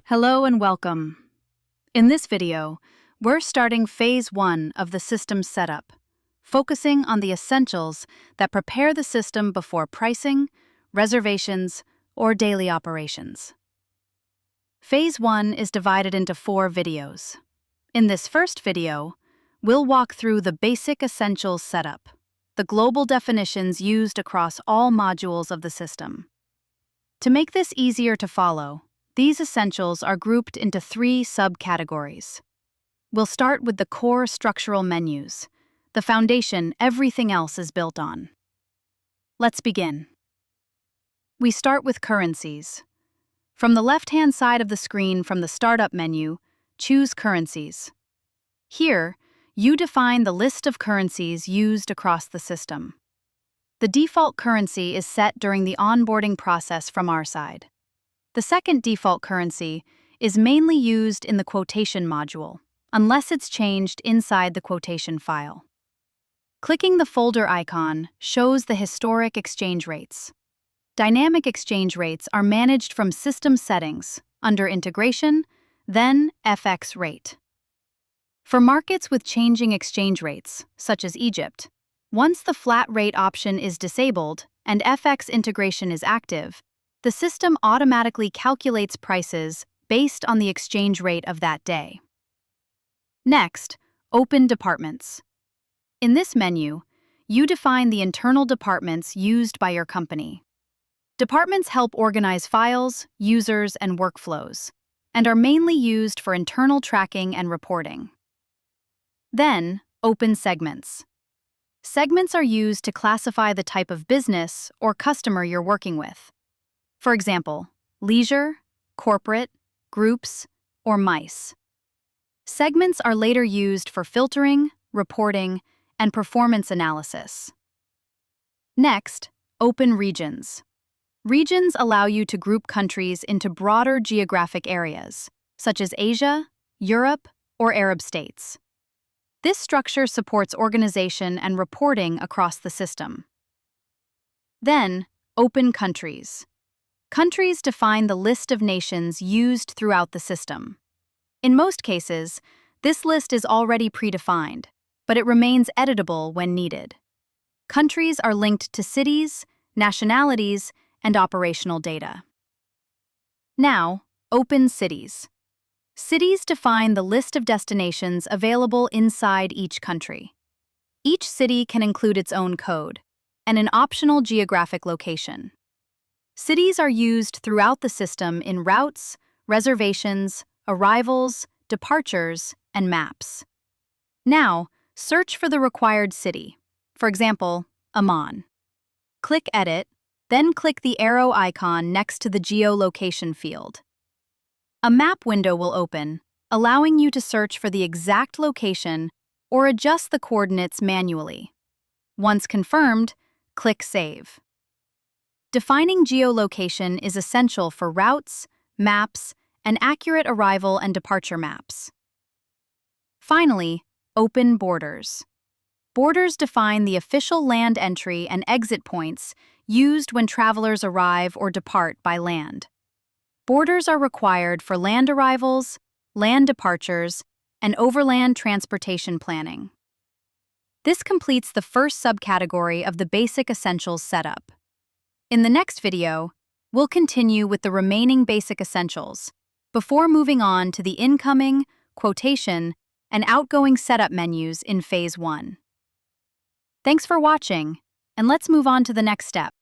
Hello and welcome. In this video, we're starting phase 1 of the system setup, focusing on the essentials that prepare the system before pricing, reservations, or daily operations. Phase 1 is divided into 4 videos. In this first video, we'll walk through the basic essentials setup, the global definitions used across all modules of the system. To make this easier to follow, these essentials are grouped into 3 subcategories. We'll start with the core structural menus, the foundation everything else is built on. Let's begin. We start with currencies. From the left-hand side of the screen from the Startup menu, choose Currencies. Here, you define the list of currencies used across the system. The default currency is set during the onboarding process from our side. The second default currency is mainly used in the Quotation module, unless it's changed inside the Quotation file. Clicking the folder icon shows the historic exchange rates. Dynamic exchange rates are managed from System Settings, under Integration, then FX Rate. For markets with changing exchange rates, such as Egypt, once the flat rate option is disabled and FX integration is active, the system automatically calculates prices based on the exchange rate of that day. Next, open departments. In this menu, you define the internal departments used by your company. Departments help organize files, users, and workflows, and are mainly used for internal tracking and reporting. Then, open segments. Segments are used to classify the type of business or customer you're working with. For example, leisure, corporate, groups, or mice. Segments are later used for filtering, reporting, and performance analysis. Next, open regions. Regions allow you to group countries into broader geographic areas, such as Asia, Europe, or Arab states. This structure supports organization and reporting across the system. Then, open countries. Countries define the list of nations used throughout the system. In most cases, this list is already predefined, but it remains editable when needed. Countries are linked to cities, nationalities, and operational data. Now, open cities. Cities define the list of destinations available inside each country. Each city can include its own code and an optional geographic location. Cities are used throughout the system in routes, reservations, arrivals, departures, and maps. Now, search for the required city, for example, Amman. Click Edit, then click the arrow icon next to the geolocation field. A map window will open, allowing you to search for the exact location or adjust the coordinates manually. Once confirmed, click Save. Defining geolocation is essential for routes, maps, and accurate arrival and departure maps. Finally, open borders. Borders define the official land entry and exit points used when travelers arrive or depart by land. Borders are required for land arrivals, land departures, and overland transportation planning. This completes the first subcategory of the basic essentials setup. In the next video, we'll continue with the remaining basic essentials before moving on to the incoming, quotation, and outgoing setup menus in phase 1. Thanks for watching, and let's move on to the next step.